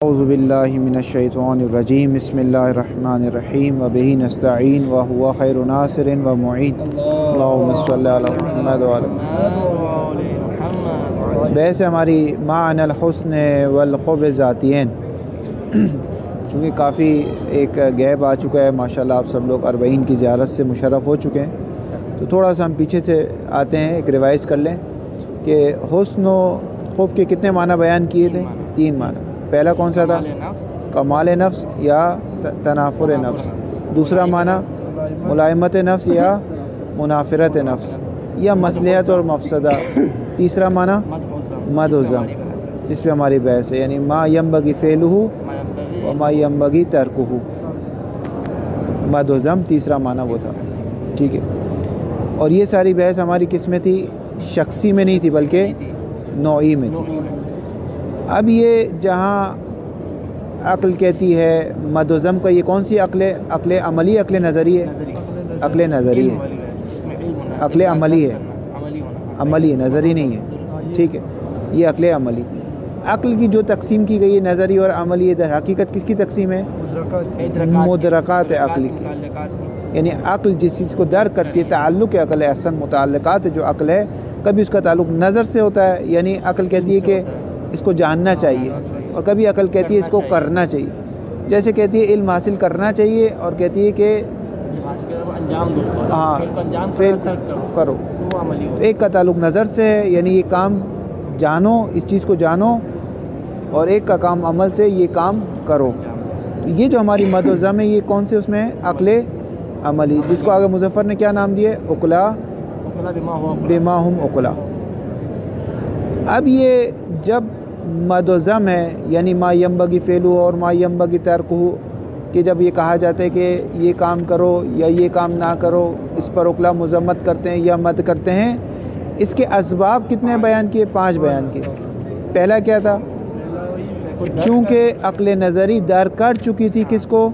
اعوذ باللہ من الشیطان الرجیم بسم اللہ الرحمن الرحیم وبہ نستعین وہو خیر ناصر ومعین اللہم صلی علی محمد وعلی محمد۔ بحث ہماری معنی الحسن والقرب ذاتین، چونکہ کافی ایک گیپ آ چکا ہے، ماشاءاللہ آپ سب لوگ 40 کی زیارت سے مشرف ہو چکے ہیں، تو تھوڑا سا ہم پیچھے سے آتے ہیں، ایک ریوائز کر لیں کہ حسن و خوب کے کتنے معنی بیان کیے تھے؟ 3 معنی۔ پہلا کون سا تھا؟ کمال نفس یا تنافر نفس۔ دوسرا معنی ملائمت نفس یا منافرت نفس یا مصلحت اور مفسدہ۔ تیسرا معنی مد و ذم، اس پہ ہماری بحث ہے، یعنی ما ینبغی فعلہ و ما ینبغی ترکہ۔ مد و ذم تیسرا معنی وہ تھا، ٹھیک ہے۔ اور یہ ساری بحث ہماری کس میں تھی؟ شخصی میں نہیں تھی بلکہ نوعی میں تھی۔ اب یہ جہاں عقل کہتی ہے مد و ذم کا، یہ کون سی عقل ہے؟ عقل عملی، عقل نظری ہے؟ عقل نظری ہے، عقل عملی ہے، عملی نظری نہیں ہے، ٹھیک ہے۔ یہ عقل عملی، عقل کی جو تقسیم کی گئی ہے نظری اور عملی، در حقیقت کس کی تقسیم ہے؟ مدرکات عقل کی، یعنی عقل جس چیز کو درک کرتی ہے، تعلق عقل احسن متعلقات جو عقل ہے، کبھی اس کا تعلق نظر سے ہوتا ہے، یعنی عقل کہتی ہے کہ اس کو جاننا چاہیے، اور کبھی عقل کہتی ہے اس کو کرنا چاہیے، جیسے کہتی ہے علم حاصل کرنا چاہیے، اور کہتی ہے کہ ہاں فعل کرو۔ ایک کا تعلق نظر سے ہے، یعنی یہ کام جانو، اس چیز کو جانو، اور ایک کا کام عمل سے، یہ کام کرو۔ تو یہ جو ہماری مد و ذم ہے، یہ کون سے اس میں ہے؟ عقل عملی، جس کو آگے مظفر نے کیا نام دیا ہے؟ عقلا بما ہم عقلا۔ اب یہ جب مد و ذم ہے، یعنی ما ینبغی فعلہ اور ما ینبغی ترکہ، کہ جب یہ کہا جاتا ہے کہ یہ کام کرو یا یہ کام نہ کرو، اس پر عقلا مذمت کرتے ہیں یا مد کرتے ہیں، اس کے اسباب کتنے بیان کیے؟ 5 بیان کیے۔ پہلا کیا تھا؟ چونکہ عقل نظری در کر چکی تھی کس کو؟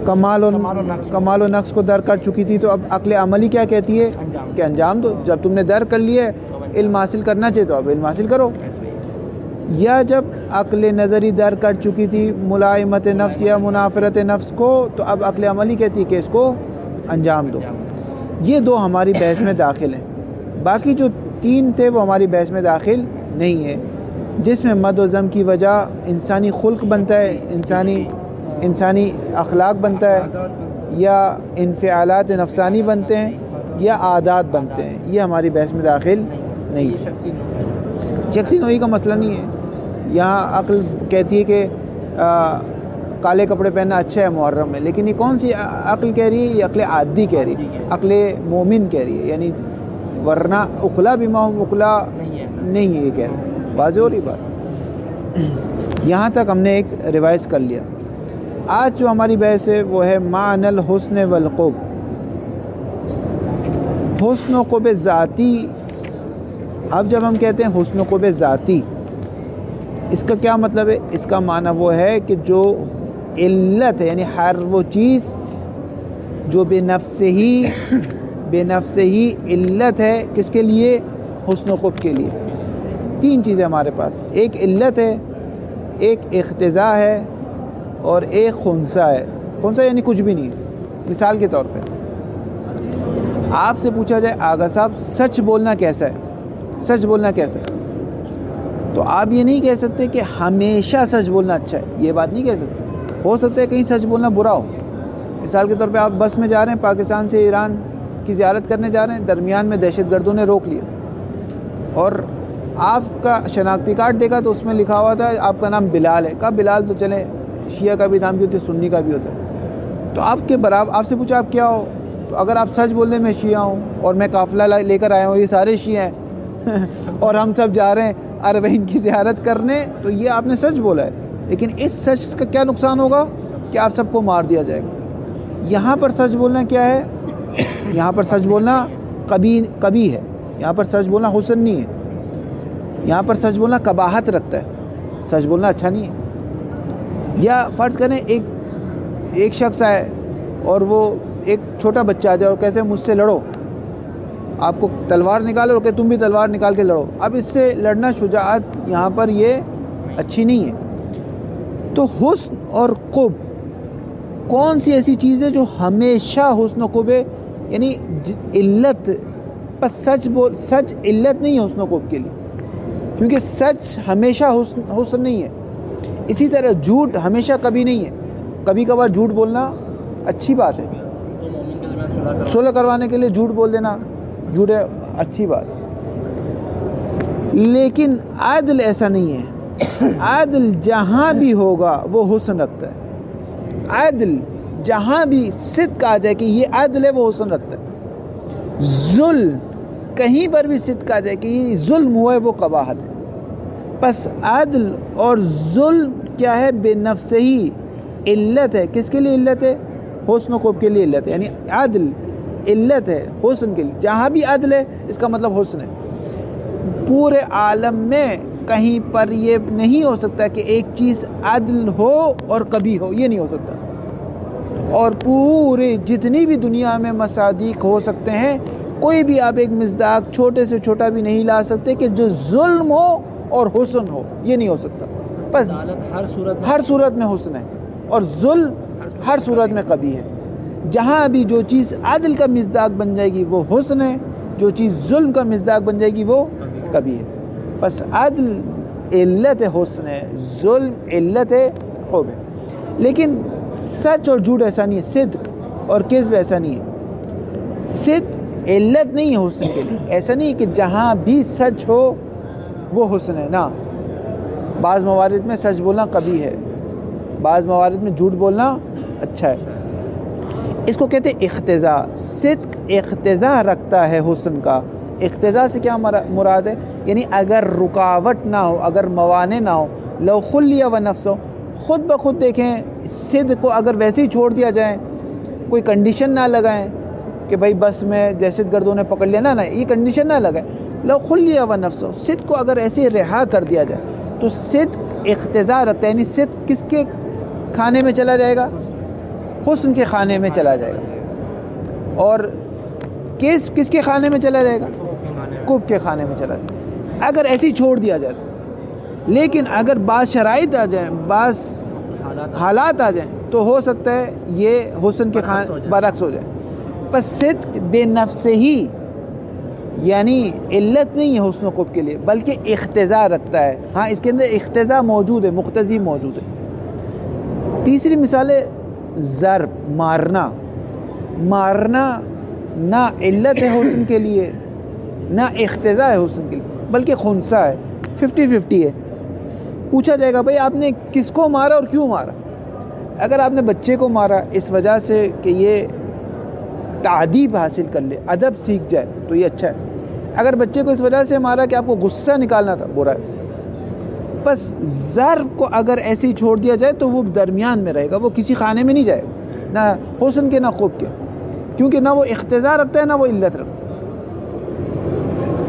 کمال و نقص کو در کر چکی تھی، تو اب عقل عملی کیا کہتی ہے کہ انجام دو، جب تم نے در کر لیا ہے، علم حاصل کرنا چاہیے تو اب علم حاصل کرو۔ یا جب عقل نظری در کر چکی تھی ملائمت نفس یا منافرت نفس کو، تو اب عقل عملی کہتی ہے کہ اس کو انجام دو۔ یہ 2 ہماری بحث میں داخل ہیں، باقی جو 3 تھے وہ ہماری بحث میں داخل نہیں ہے، جس میں مد و ذم کی وجہ انسانی خلق بنتا ہے، انسانی اخلاق بنتا ہے، یا انفعالات نفسانی بنتے ہیں، یا عادات بنتے ہیں، یہ ہماری بحث میں داخل نہیں ہے۔ شخصی نوعی کا مسئلہ نہیں ہے، یہاں عقل کہتی ہے کہ کالے کپڑے پہننا اچھا ہے محرم ہے، لیکن یہ کون سی عقل کہہ رہی ہے؟ یہ عقل عادی کہہ رہی ہے، عقل مومن کہہ رہی ہے، یعنی ورنہ عقلا بما ہم عقلا نہیں ہے، یہ کہہ رہی ہے۔ واضح ہو رہی بات؟ یہاں تک ہم نے ایک ریوائز کر لیا۔ آج جو ہماری بحث ہے وہ ہے معنی الحسن والقرب، حسن و قرب ذاتی۔ اب جب ہم کہتے ہیں حسن و قرب ذاتی، اس کا کیا مطلب ہے؟ اس کا معنی وہ ہے کہ جو علت ہے، یعنی ہر وہ چیز جو بے نفس ہی علت ہے، کس کے لیے؟ حسن و قرب کے لیے۔ 3 چیزیں ہمارے پاس، ایک علت ہے، ایک اقتضاء ہے، اور ایک خنثی ہے۔ خنثی یعنی کچھ بھی نہیں ہے۔ مثال کے طور پہ آپ سے پوچھا جائے آغا صاحب سچ بولنا کیسا ہے؟ سچ بولنا کیسا ہے؟ تو آپ یہ نہیں کہہ سکتے کہ ہمیشہ سچ بولنا اچھا ہے، یہ بات نہیں کہہ سکتے۔ ہو سکتا ہے کہیں سچ بولنا برا ہو۔ مثال کے طور پہ آپ بس میں جا رہے ہیں، پاکستان سے ایران کی زیارت کرنے جا رہے ہیں، درمیان میں دہشت گردوں نے روک لیا، اور آپ کا شناختی کارڈ دیکھا تو اس میں لکھا ہوا تھا آپ کا نام بلال ہے۔ کہا بلال تو چلیں شیعہ کا بھی نام بھی ہوتا ہے، سنی کا بھی ہوتا ہے، تو آپ کے برابر آپ سے پوچھا آپ کیا ہو، تو اگر آپ سچ بول دیں میں شیعہ ہوں اور میں قافلہ لے کر آیا ہوں، یہ سارے شیعہ ہیں اور ہم سب جا رہے ہیں 40 کی زیارت کرنے، تو یہ آپ نے سچ بولا ہے، لیکن اس سچ کا کیا نقصان ہوگا کہ آپ سب کو مار دیا جائے گا۔ یہاں پر سچ بولنا کیا ہے؟ یہاں پر سچ بولنا کبھی ہے، یہاں پر سچ بولنا حسن نہیں ہے، یہاں پر سچ بولنا قباحت رکھتا ہے، سچ بولنا اچھا نہیں ہے۔ یا فرض کریں ایک شخص آئے اور وہ ایک چھوٹا بچہ آ جائے اور کہتے ہیں مجھ سے لڑو، آپ کو تلوار نکالو اور کہ تم بھی تلوار نکال کے لڑو، اب اس سے لڑنا شجاعت یہاں پر یہ اچھی نہیں ہے۔ تو حسن اور قب کون سی ایسی چیز ہے جو ہمیشہ حسن و قب ہے، یعنی علت، بس سچ علت نہیں ہے حسن و قب کے لیے، کیونکہ سچ ہمیشہ حسن نہیں ہے. اسی طرح جھوٹ ہمیشہ کبھی نہیں ہے. کبھی کبھار جھوٹ بولنا اچھی بات ہے، صلح کروانے کے لیے جھوٹ بول دینا جھوٹ ہے، اچھی بات ہے. لیکن عدل ایسا نہیں ہے. عدل جہاں بھی ہوگا وہ حسن رکھتا ہے. عدل جہاں بھی صدق آ جائے کہ یہ عدل ہے وہ حسن رکھتا ہے. ظلم کہیں پر بھی صدق آ جائے کہ یہ ظلم ہوا ہے وہ قباحت ہے. پس عدل اور ظلم کیا ہے؟ بے نفس ہی علت ہے. کس کے لیے علت ہے؟ حسن و قب کے لیے علت ہے. یعنی عدل علت ہے حسن کے لیے. جہاں بھی عدل ہے اس کا مطلب حسن ہے. پورے عالم میں کہیں پر یہ نہیں ہو سکتا کہ ایک چیز عدل ہو اور کبھی ہو، یہ نہیں ہو سکتا. اور پورے جتنی بھی دنیا میں مصادیق ہو سکتے ہیں، کوئی بھی آپ ایک مصداق چھوٹے سے چھوٹا بھی نہیں لا سکتے کہ جو ظلم ہو اور حسن ہو، یہ نہیں ہو سکتا. بس ہر صورت میں حسن ہے اور ظلم ہر صورت میں قبیح ہے. جہاں بھی جو چیز عدل کا مصداق بن جائے گی وہ حسن ہے، جو چیز ظلم کا مصداق بن جائے گی وہ قبیح ہے. بس عدل علت حسن ہے، ظلم علت قبح ہے. لیکن سچ اور جھوٹ ایسا نہیں ہے، صدق اور کذب ایسا نہیں ہے. صدق علت نہیں ہے حسن کے لیے. ایسا نہیں کہ جہاں بھی سچ ہو وہ حسن ہے، نہ. بعض موارد میں سچ بولنا قبیح ہے، بعض موارد میں جھوٹ بولنا اچھا ہے. اس کو کہتے ہیں اقتضاء. صدق اقتضاء رکھتا ہے حسن کا. اقتضاء سے کیا مراد ہے؟ یعنی اگر رکاوٹ نہ ہو، اگر موانع نہ ہو. لو خلی و نفس، خود بخود دیکھیں صدق کو اگر ویسے ہی چھوڑ دیا جائے، کوئی کنڈیشن نہ لگائیں کہ بھائی بس میں دہشت گردوں نے پکڑ لیا، نہ یہ کنڈیشن نہ لگائیں. لو خلی و نفس، صدق کو اگر ایسے ہی رہا کر دیا جائے تو صدق اقتضاء رکھتا ہے. یعنی صدق کس کے کھانے میں چلا جائے گا؟ حسن کے کھانے میں چلا جائے گا. اور کس کے کھانے میں چلا جائے گا؟ قب کے کھانے میں چلا جائے گا اگر ایسے ہی چھوڑ دیا جائے. لیکن اگر بعض شرائط آ جائیں، بعض حالات آ جائیں تو ہو سکتا ہے یہ حسن کے برعکس ہو جائے. بس صدق بے نفس ہی یعنی علت نہیں ہے حسن و قب کے لیے، بلکہ اقتضاء رکھتا ہے. ہاں اس کے اندر اقتضاء موجود ہے، مقتضی موجود ہے. تیسری مثال ہے ضرب، مارنا. مارنا نہ علت ہے حسن کے لیے نہ اقتضاء ہے حسن کے لیے، بلکہ خنثی ہے، 50-50 ہے. پوچھا جائے گا بھائی آپ نے کس کو مارا اور کیوں مارا؟ اگر آپ نے بچے کو مارا اس وجہ سے کہ یہ تعدیب حاصل کر لے، ادب سیکھ جائے تو یہ اچھا ہے. اگر بچے کو اس وجہ سے مارا کہ آپ کو غصہ نکالنا تھا، برا ہے. بس ضرب کو اگر ایسے ہی چھوڑ دیا جائے تو وہ درمیان میں رہے گا، وہ کسی خانے میں نہیں جائے گا، نہ حسن کے نہ قب کے، کیونکہ نہ وہ اقتضاء رکھتا ہے نہ وہ علت رکھتا ہے.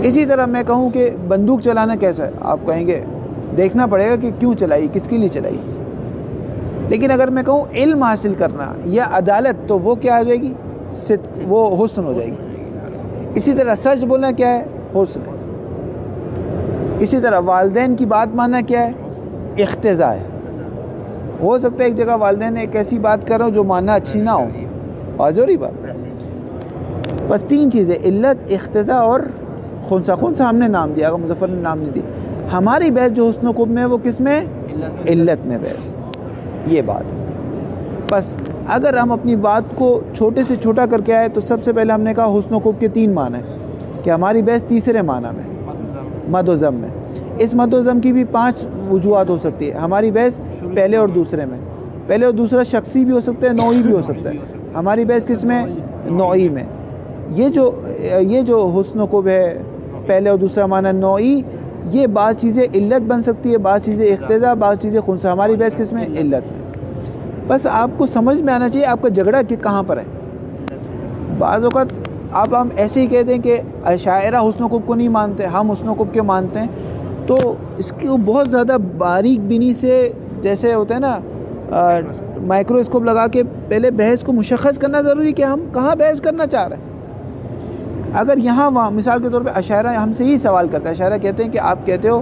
اسی طرح میں کہوں کہ بندوق چلانا کیسا ہے، آپ کہیں گے دیکھنا پڑے گا کہ کیوں چلائی، کس کے لیے چلائی. لیکن اگر میں کہوں علم حاصل کرنا یا عدالت تو وہ کیا ہو جائے گی؟ وہ حسن ہو جائے گی. اسی طرح سچ بولنا کیا ہے؟ حسن ہے. اسی طرح والدین کی بات ماننا کیا ہے؟ اقتضاء ہے. ہو سکتا ہے ایک جگہ والدین ایک ایسی بات کر رہا ہو جو ماننا اچھی نہ ہو، واضح ہو رہی بات. بس 3 چیزیں، علت، اقتضاء اور خنثی. خنثی ہم نے نام دیا، اگر مظفر نے نام نہیں دی. ہماری بحث جو حسن و قب میں ہے وہ کس میں؟ علت میں بحث. یہ بات ہے. بس اگر ہم اپنی بات کو چھوٹے سے چھوٹا کر کے آئے تو سب سے پہلے ہم نے کہا حسن و قب کے 3 معنی ہیں، کہ ہماری بحث تیسرے معنی میں، مد و ضم میں. اس مد و ضم کی بھی 5 وجوہات ہو سکتی ہے. ہماری بحث پہلے اور دوسرے میں. پہلے اور دوسرا شخصی بھی ہو سکتا ہے، نوعی بھی ہو سکتا ہے. ہماری بحث کس میں؟ نوعی میں. یہ جو حسن و قب ہے، پہلے اور دوسرا معنی نوعی، یہ بعض چیزیں علت بن سکتی ہے، بعض چیزیں اقتضاء، بعض چیزیں خنثی. ہماری بحث کس میں؟ علت میں. بس آپ کو سمجھ میں آنا چاہیے آپ کا جھگڑا کہاں پر ہے. بعض اوقات ہم ایسے ہی کہتے ہیں کہ اشاعرہ حسن و قب کو نہیں مانتے، ہم حسن و قب کے مانتے ہیں. تو اس کو بہت زیادہ باریک بینی سے، جیسے ہوتا ہے نا مائکروسکوپ لگا کے پہلے بحث کو مشخص کرنا ضروری کہ ہم کہاں بحث کرنا چاہ رہے ہیں. اگر یہاں وہاں، مثال کے طور پہ اشاعرہ ہم سے ہی سوال کرتا ہے. اشاعرہ کہتے ہیں کہ آپ کہتے ہو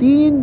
3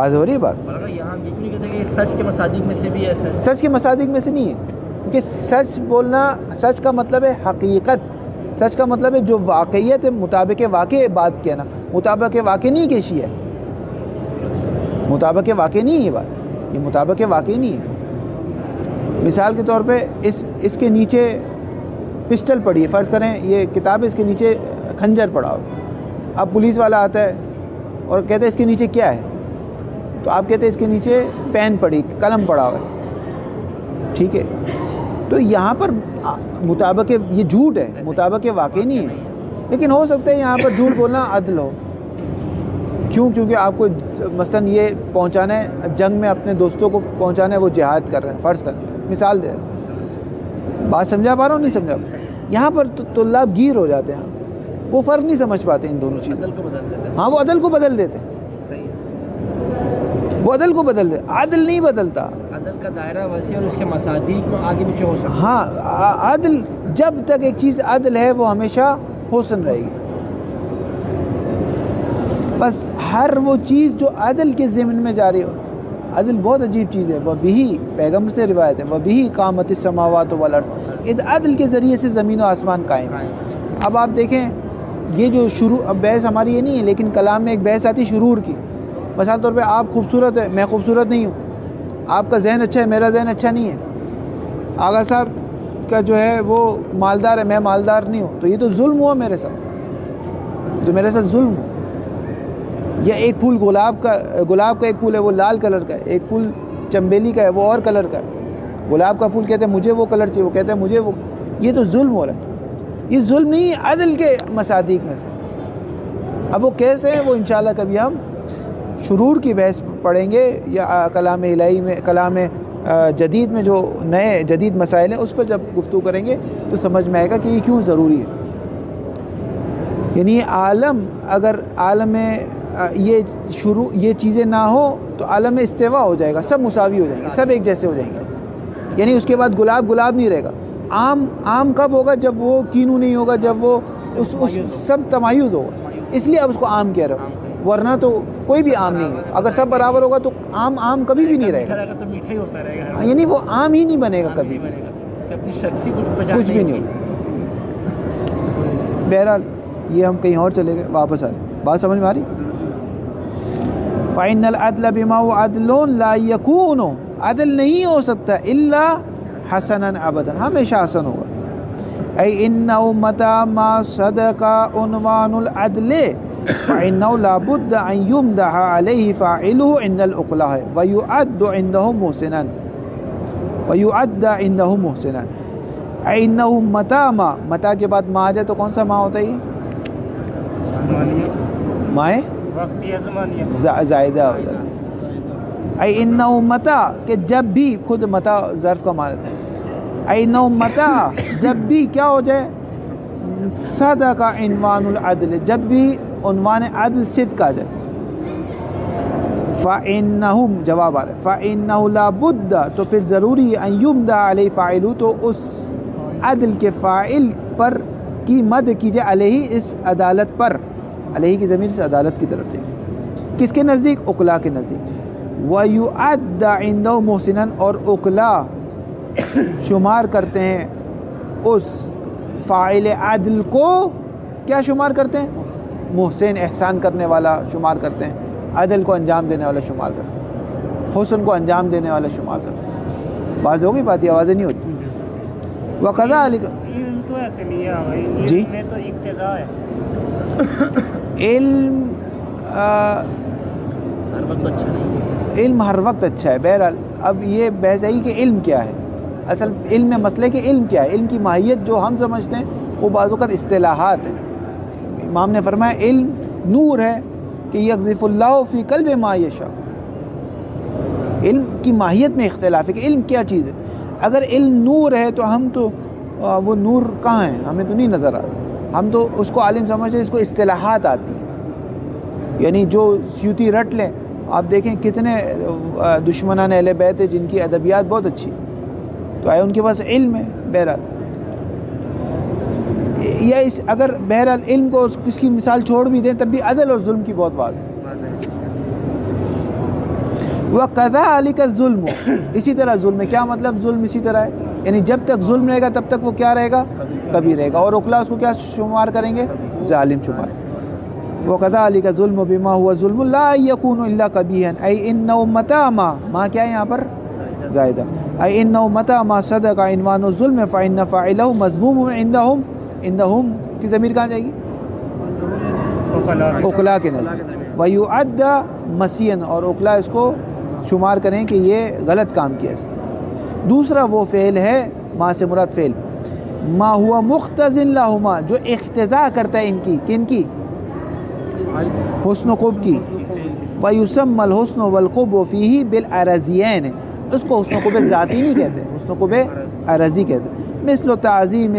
واضح ہو رہی ہے بات؟ مگر یہاں ہم یہ نہیں کہتے کہ سچ کے مصادیق میں سے بھی ایسا ہے. سچ کے مصادیق میں سے نہیں ہے، کیونکہ سچ بولنا، سچ کا مطلب ہے حقیقت، سچ کا مطلب ہے جو واقعیت ہے، مطابق واقع بات کہنا. مطابق واقع نہیں کیشی ہے، مطابق واقع نہیں ہے بات، یہ مطابق واقع نہیں ہے. مثال کے طور پہ اس کے نیچے پسٹل پڑی ہے، فرض کریں یہ کتاب ہے، اس کے نیچے خنجر پڑا ہو. اب پولیس والا آتا ہے اور کہتے ہیں اس کے نیچے کیا ہے، تو آپ کہتے ہیں اس کے نیچے پین پڑی، قلم پڑا ہوا ہے، ٹھیک ہے. تو یہاں پر مطابق، یہ جھوٹ ہے، مطابق واقع نہیں ہے. لیکن ہو سکتا ہے یہاں پر جھوٹ بولنا عدل ہو. کیوں؟ کیونکہ آپ کو مثلاً یہ پہنچانا ہے، جنگ میں اپنے دوستوں کو پہنچانا ہے، وہ جہاد کر رہے ہیں، فرض کر مثال دے رہے ہیں. بات سمجھا پا رہا ہوں نہیں سمجھا پا رہا ہوں؟ یہاں پر طلاب گیر ہو جاتے ہیں، وہ فرق نہیں سمجھ پاتے ان دونوں چیزوں. عدل کو بدل دیتے ہیں. ہاں وہ عدل کو بدل دیتے ہیں، وہ عدل کو بدل دیتے، عدل نہیں بدلتا. عدل کا دائرہ وسیع اور اس کے مصادیق میں آگے پیچھے ہو سکتا ہے. ہاں عدل، جب تک ایک چیز عدل ہے وہ ہمیشہ حسن رہے گی. بس ہر وہ چیز جو عدل کے ضمن میں جاری ہو. عدل بہت عجیب چیز ہے. وہ بھی پیغمبر سے روایت ہے، وہ بھی قامت السماوات والارض، عدل کے ذریعے سے زمین و آسمان قائم ہے. اب آپ دیکھیں یہ جو شروع، اب بحث ہماری یہ نہیں ہے، لیکن کلام میں ایک بحث آتی شرور کی. مثال طور پہ آپ خوبصورت ہے، میں خوبصورت نہیں ہوں. آپ کا ذہن اچھا ہے، میرا ذہن اچھا نہیں ہے. آغا صاحب کا جو ہے وہ مالدار ہے، میں مالدار نہیں ہوں. تو یہ تو ظلم ہوا میرے ساتھ، جو میرے ساتھ ظلم ہو. یا ایک پھول گلاب کا ایک پھول ہے وہ لال کلر کا ہے، ایک پھول چمبیلی کا ہے وہ اور کلر کا ہے. گلاب کا پھول کہتے ہیں مجھے وہ کلر چاہیے، وہ کہتے ہیں مجھے وہ. یہ تو ظلم ہو رہا ہے. یہ ظلم نہیں، عدل کے مصادیق میں سے. اب وہ کیسے ہیں وہ انشاءاللہ کبھی ہم شرور کی بحث پڑھیں گے، یا کلام الہی میں، کلام جدید میں جو نئے جدید مسائل ہیں اس پر جب گفتگو کریں گے تو سمجھ میں آئے گا کہ یہ کیوں ضروری ہے. یعنی عالم، اگر عالم میں یہ چیزیں نہ ہو تو عالم میں استوا ہو جائے گا، سب مساوی ہو جائیں گے، سب ایک جیسے ہو جائیں گے. یعنی اس کے بعد گلاب نہیں رہے گا. آم کب ہوگا؟ جب وہ کینو نہیں ہوگا، جب وہ اس سب تمایز ہوگا. اس لیے اب اس کو آم کہہ رہے ہو، ورنہ تو کوئی بھی آم نہیں ہے. اگر سب برابر ہوگا تو آم کبھی بھی نہیں رہے گا. یعنی وہ آم ہی نہیں بنے گا کبھی، کچھ بھی نہیں ہوگا. بہرحال یہ ہم کہیں اور چلے گئے، واپس آ رہے. بات سمجھ میں آ رہی؟ فَإِنَّ الْعَدْلَ بِمَا هُوَ عَدْلٌ لَا يَكُونُ، عدل نہیں ہو سکتا الا حسنا ابدا، ہمیشہ حسن ہوگا. اے انه متى ما صدق عنوان العدل فانه لا بد ان يمدح عليه فاعله عند العقلاء ويعد عنده محسنا، اے انه متا کے بعد ما آ جائے تو کون سا ما ہوتا ہے؟ مائے زائدہ ہو جاتا ہے. اے انہو متا، کہ جب بھی، خود متا ظرف کا معنی ہے. اے انہو متا، جب بھی کیا ہو جائے؟ صدق عنوان العدل، جب بھی عنوان عدل صدق آ جائے. فَإِنَّهُمْ جواب آ رہا ہے، فَإِنَّهُ لَا بُدَّ، تو پھر ضروری ہے، ان یمدح علیہ فاعلہ، تو اس عدل کے فاعل پر کی مد کیجئے، علیہ اس عدالت پر. علیہ کی ضمیر سے عدالت کی طرف جائے. کس کے نزدیک؟ عقلاء کے نزدیک. وَيُعَدَّ عِنْدَهُ مُحْسِنًا، اور عقلاء شمار کرتے ہیں اس فاعل عدل کو، کیا شمار کرتے ہیں؟ محسن، احسان کرنے والا شمار کرتے ہیں، عدل کو انجام دینے والا شمار کرتے ہیں، حسن کو انجام دینے والا شمار کرتے ہیں. بات ہو گئی؟ بات یہ آوازیں نہیں ہوتی. وَكَذَلِكَ، تو ایسے نہیں ہے بھائی، جی میں تو اقتضاء ہے. علم ہر وقت اچھا نہیں، علم ہر وقت اچھا ہے. بہرحال اب یہ بحث ہے کہ علم کیا ہے. اصل علم میں مسئلہ کہ علم کیا ہے. علم کی ماہیت جو ہم سمجھتے ہیں وہ بعض اوقات اصطلاحات ہیں. امام نے فرمایا علم نور ہے کہ یقذف اللہ فی قلب ما یشاء. علم کی ماہیت میں اختلاف ہے کہ علم کیا چیز ہے. اگر علم نور ہے تو ہم تو وہ نور کہاں ہے؟ ہمیں تو نہیں نظر آ رہا. ہم تو اس کو عالم سمجھتے ہیں، اس کو اصطلاحات آتی ہیں. یعنی جو سیوتی رٹ لیں، آپ دیکھیں کتنے دشمنان اہل بیت ہیں جن کی ادبیات بہت اچھی، تو آیا ان کے پاس علم ہے. بہرحال یا اگر بہرحال علم کو اس کی مثال چھوڑ بھی دیں تب بھی عدل اور ظلم کی بہت بات ہے. وَكَذَلِكَ الظُّلْمُ، اسی طرح ظلم ہے. کیا مطلب ظلم اسی طرح ہے؟ یعنی جب تک ظلم رہے گا تب تک وہ کیا رہے گا؟ کبھی رہے گا. اور عقلا اس کو کیا شمار کریں گے؟ ظالم شمار. وَكَذَلِكَ الظُّلْمُ بِمَا هُوَ ظُلْمٌ لَا يَكُونُ إِلَّا قَبِيحًا أي إِنَّهُ مَتَىٰ مَا کیا ہے یہاں پر؟ زائدہ. أي إِنَّهُ مَتَىٰ مَا صَدَقَ عِنْوَانُ الظُّلْمِ فَإِنَّ فَاعِلَهُ مَذْمُومٌ عِندَهُمْ کی ضمیر کہاں جائے گی؟ عقلا کے نزدیک. وَيُعَدَّ مَسِيًّا، اور عقلا اس کو شمار کریں کہ یہ غلط کام کیا ہے. دوسرا وہ فعل ہے، ما سے مراد فعل ما ہوا مختز لہما، جو اقتضا کرتا ہے ان کی، کن کی؟ حسن و قب کی. وَيُسَمَّى الْحُسْنُ وَالْقُبُّ فِيهِ بِالْعَرَضِيَّيْنِ، اس کو حسن و قب ذاتی نہیں کہتے، حسن و قب عرضی کہتے. مثل تعظیم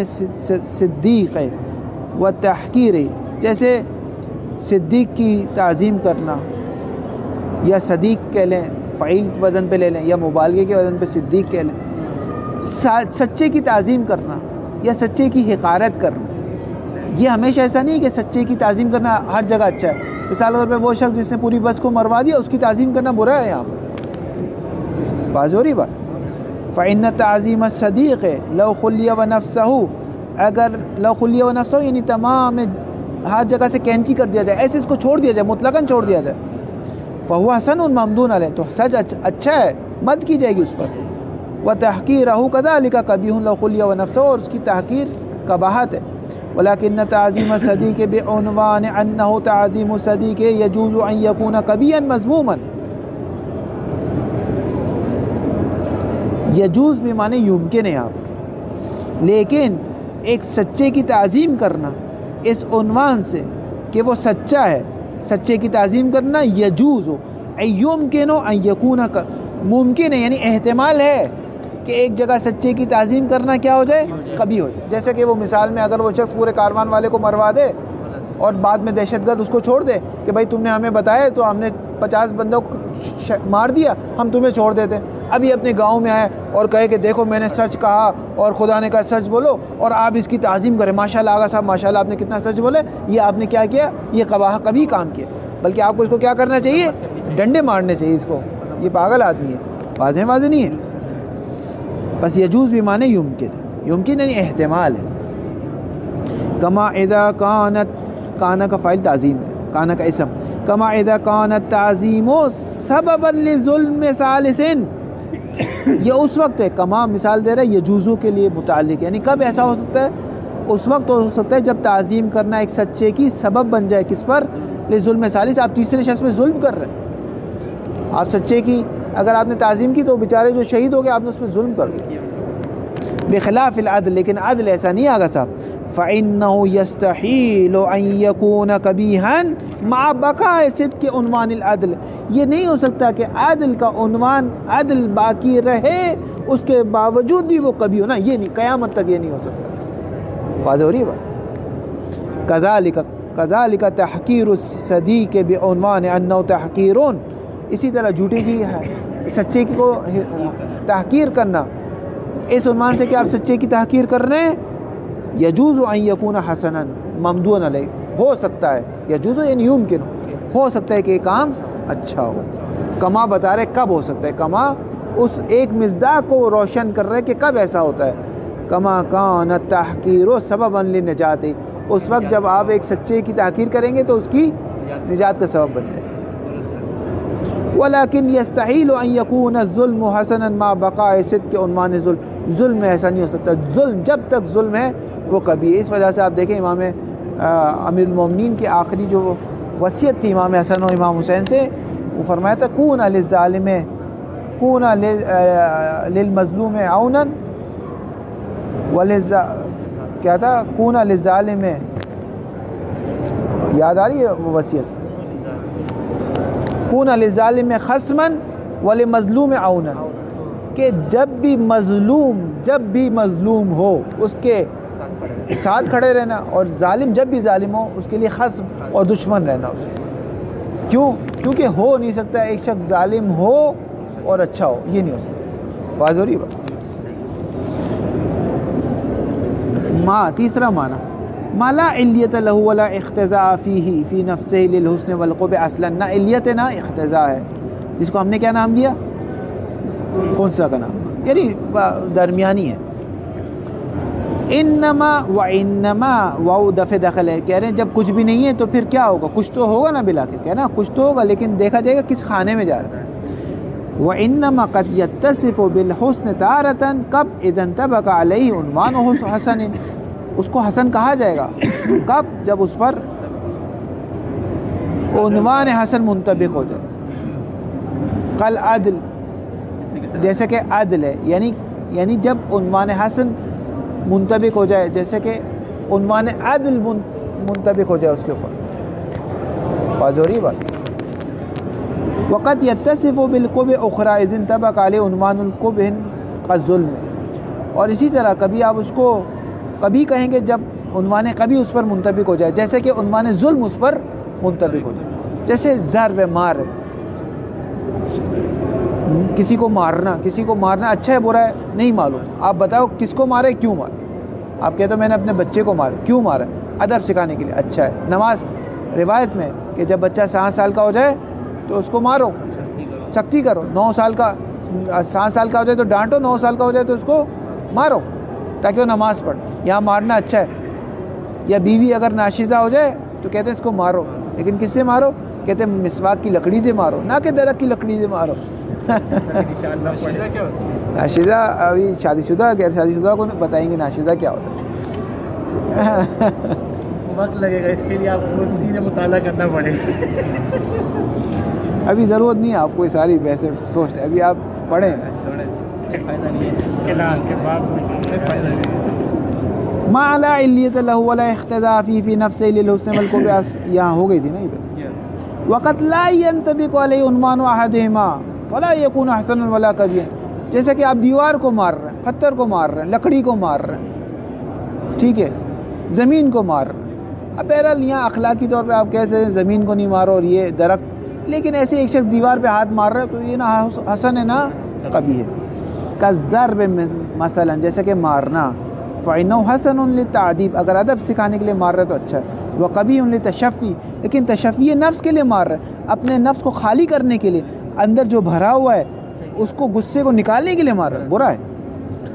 صدیق و تحقیر، جیسے صدیق کی تعظیم کرنا، یا صدیق کہہ لیں فعیل وزن پہ لے لیں، یا مبالغے کے وزن پہ صدیق کہہ لیں. سچے کی تعظیم کرنا یا سچے کی حقارت کرنا، یہ ہمیشہ ایسا نہیں کہ سچے کی تعظیم کرنا ہر جگہ اچھا ہے. مثال کے طور پہ وہ شخص جس نے پوری بس کو مروا دیا، اس کی تعظیم کرنا برا ہے یہاں پر. بات ہو رہی بات. فَإِنَّ تَعْظِيمَ الصَّدِيقِ لَوْ خُلِّيَ وَنَفْسَهُ، اگر لَوْ خُلِّيَ وَنَفْسَهُ یعنی تمام ہر جگہ سے کینچی کر دیا جائے، ایسے اس کو چھوڑ دیا جائے، مطلقاً چھوڑ دیا جائے، فَهُوَ حَسَنٌ مَمْدُونٌ عَلَيْهِ، تو سچ اچھا ہے، مد کی جائے گی اس پر. وَتَحْقِيرَهُ كَذَلِكَ قَبِيحٌ لَوْ خُلِّيَ وَنَفْسَهُ، اور اس کی تحقیر قباحت ہے. وَلَكِنَّ تَعْظِيمَ الصَّدِيقِ بِعُنْوَانِ أَنَّهُ تَعْظِيمُ الصَّدِيقِ يَجُوزُ أَنْ يَكُونَ قَبِيحًا مَذْمُومًا. یجوز بھی معنی یمکن ہے آپ، لیکن ایک سچے کی تعظیم کرنا اس عنوان سے کہ وہ سچا ہے، سچے کی تعظیم کرنا یجوز ہو، یمکن ہو ان یکون، ممکن ہے یعنی احتمال ہے کہ ایک جگہ سچے کی تعظیم کرنا کیا ہو جائے؟ کبھی ہو جائے. جیسے کہ وہ مثال میں اگر وہ شخص پورے کاروان والے کو مروا دے اور بعد میں دہشت گرد اس کو چھوڑ دے کہ بھائی تم نے ہمیں بتایا تو ہم نے 50 بندوں کو مار دیا، ہم تمہیں چھوڑ دیتے. ابھی اپنے گاؤں میں آئے اور کہے کہ دیکھو میں نے سچ کہا اور خدا نے کہا سچ بولو، اور آپ اس کی تعظیم کریں، ماشاءاللہ آغا صاحب ماشاءاللہ آپ نے کتنا سچ بولے. یہ آپ نے کیا کیا؟ یہ کبھی کام کیا. بلکہ آپ کو اس کو کیا کرنا چاہیے؟ ڈنڈے مارنے چاہیے اس کو، یہ پاگل آدمی ہے. واضح نہیں ہے. بس یجوز بھی معنی یمکن، یمکن یعنی احتمال ہے. کما اذا کانت، کانا کا فاعل تعظیم ہے، کانا کا اسم. کما اذا کانت تعظیم سببا لظلم ثالث، یہ اس وقت ہے، کما مثال دے رہا ہے یجوزو کے لیے متعلق، یعنی کب ایسا ہو سکتا ہے؟ اس وقت ہو سکتا ہے جب تعظیم کرنا ایک سچے کی سبب بن جائے. کس پر؟ لظلم ثالث، آپ تیسرے شخص میں ظلم کر رہے ہیں. آپ سچے کی اگر آپ نے تعظیم کی تو بیچارے جو شہید ہو گئے آپ نے اس پہ ظلم کر دیا. بخلاف العدل، لیکن عدل ایسا نہیں آگا صاحب. فَإِنَّهُ يَسْتَحِيلُ أَن يَكُونَ قَبِيحًا مَعَ بَقَاءِ صِدْقِ عُنْوَانِ الْعَدْلِ، یہ نہیں ہو سکتا کہ عدل کا عنوان عدل باقی رہے اس کے باوجود بھی وہ کبھی ہو نا، یہ نہیں، قیامت تک یہ نہیں ہو سکتا. واضح ہو رہی ہے بات. كَذَلِكَ تَحْقِيرُ الصَّدِيقِ بِعُنْوَانِ أَنَّهُ تَحْقِيرٌ، اسی طرح جھوٹے کی سچے کی کو تحقیر کرنا اس عنوان سے کہ آپ سچے کی تحقیر کر رہے ہیں. یجوز ان یکون حسنا ممدوحا علیہ، ہو سکتا ہے، یجوز یعنی یمکن، ہو سکتا ہے کہ یہ کام اچھا ہو. کما بتا رہے کب ہو سکتا ہے، کما اس ایک مصداق کو روشن کر رہے کہ کب ایسا ہوتا ہے. کما کان التحقیر سببا للنجات، اس وقت جب آپ ایک سچے کی تحقیر کریں گے تو اس کی نجات کا سبب بن جائے. ولیکن یستحیل ان یکون الظلم حسنا مع بقاء صدق عنوان ظلم، ظلم میں ایسا نہیں ہو سکتا. ظلم جب تک ظلم ہے وہ کبھی. اس وجہ سے آپ دیکھیں امام امیر المومنین کی آخری جو وصیت تھی امام حسن و امام حسین سے، وہ فرمایا تھا کون للظالم، کون للمظلوم عونا کیا تھا، کون للظالم، یاد آ رہی ہے وہ وصیت، کون للظالم خصما ولمظلوم عونا، کہ جب بھی مظلوم ہو اس کے ساتھ کھڑے رہنا، اور ظالم جب بھی ظالم ہو اس کے لیے خصم اور دشمن رہنا اس کے. کیونکہ ہو نہیں سکتا ایک شخص ظالم ہو اور اچھا ہو، یہ نہیں ہو سکتا. واضح ہو رہی بات. ما تیسرا معنی ما لا علیت له ولا اختزاء فیہ فی نفسہ للحسن والقبح اصلا، نہ علیت نہ اختزاء ہے، جس کو ہم نے کیا نام دیا؟ خنثی کا نام، یعنی درمیانی ہے. انما واو دفع دخل ہے، کہہ رہے ہیں جب کچھ بھی نہیں ہے تو پھر کیا ہوگا؟ کچھ تو ہوگا نا بلا کے، کہنا کچھ تو ہوگا، لیکن دیکھا جائے گا کس خانے میں جا رہا ہے. وَإِنَّمَا قَدْ يَتَّصِفُ بِالْحُسْنِ تَارَةً کب اذا انطبق علیہ عنوان حسن، اس کو حسن کہا جائے گا کب؟ جب اس پر عنوان حسن منطبق ہو جائے. قل عدل، جیسے کہ عدل ہے، یعنی جب عنوان حسن منطبق ہو جائے، جیسے کہ عنوان عدل منطبق ہو جائے اس کے اوپر. واضح ہو رہی بات. وقت یتصف بالقبح اخرى اذ انطبق علیہ عنوان القبح كالظلم، اور اسی طرح کبھی آپ اس کو کبھی کہیں گے جب عنوان قبیح اس پر منطبق ہو جائے، جیسے کہ عنوان ظلم اس پر منطبق ہو جائے. جیسے ضرب مار، کسی کو مارنا اچھا ہے برا ہے نہیں معلوم، آپ بتاؤ کس کو مارے، کیوں مارے؟ آپ کہتے ہو میں نے اپنے بچے کو مارا، کیوں مارا؟ ادب سکھانے کے لیے، اچھا ہے. نماز روایت میں کہ جب بچہ 7 سال کا ہو جائے تو اس کو مارو، سختی کرو. 7 سال کا ہو جائے تو ڈانٹو، 9 سال کا ہو جائے تو اس کو مارو تاکہ وہ نماز پڑھ. یہاں مارنا اچھا ہے. یا بیوی اگر ناشیزہ ہو جائے تو کہتے ہیں اس کو مارو، لیکن کس سے مارو؟ کہتے ہیں مسواک کی لکڑی سے مارو، نہ کہ درخت کی لکڑی سے مارو. ناشیزہ ابھی شادی شدہ غیر شادی شدہ کو بتائیں گے ناشیزہ کیا ہوتا ہے. وقت لگے گا اس کے لیے، آپ کو سیدھے مطالعہ کرنا پڑے گا. ابھی ضرورت نہیں ہے آپ کو یہ ساری ویسے سوچتے، ابھی آپ پڑھیں. ما لا علیت له ولا اختضا فی نفسه للحسن والقبح، یہاں ہو گئی تھی نا یہ بات. وقت لا ينطبق علیہ عنوان احدهما فلا يكون حسنا ولا قبیحا، جیسے کہ آپ دیوار کو مار رہے ہیں، پتھر کو مار رہے ہیں، لکڑی کو مار رہے ہیں، ٹھیک ہے، زمین کو مار رہے ہیں. اب بہرحال یہاں اخلاقی طور پہ آپ کہتے ہیں زمین کو نہیں مارو اور یہ درخت، لیکن ایسے ایک شخص دیوار پہ ہاتھ مار رہا ہے تو یہ نہ حسن ہے نہ قبیح ہے. کالضرب مثلا، جیسے کہ مارنا، فإنه حسن للتعذیب، اگر ادب سکھانے کے لیے مار رہا ہے تو اچھا ہے. وقبیح للتشفی، لیکن تشفی نفس کے لیے مار رہا ہے، اپنے نفس کو خالی کرنے کے لیے، اندر جو بھرا ہوا ہے اس کو غصے کو نکالنے کے لیے مار رہا ہے، برا ہے.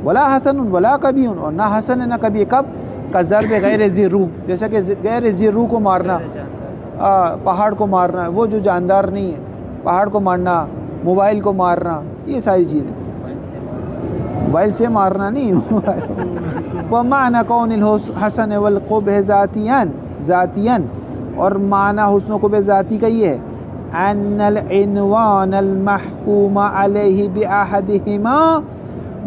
ولا حسن ولا قبیح، اور نہ حسن ہے نہ قبیح. کب؟ کالضرب غیر ذی روح، جیسے کہ غیر ذی روح کو مارنا، پہاڑ کو مارنا، وہ جو جاندار نہیں ہے، پہاڑ کو مارنا، موبائل کو مارنا، یہ ساری چیزیں. موبائل سے مارنا نہیں. ومعنی کون الحسن والقبح ذاتیاً، اور معنی حسن و قبح ذاتی کا یہ ہے ان العنوان المحکوم علیہ باحدہما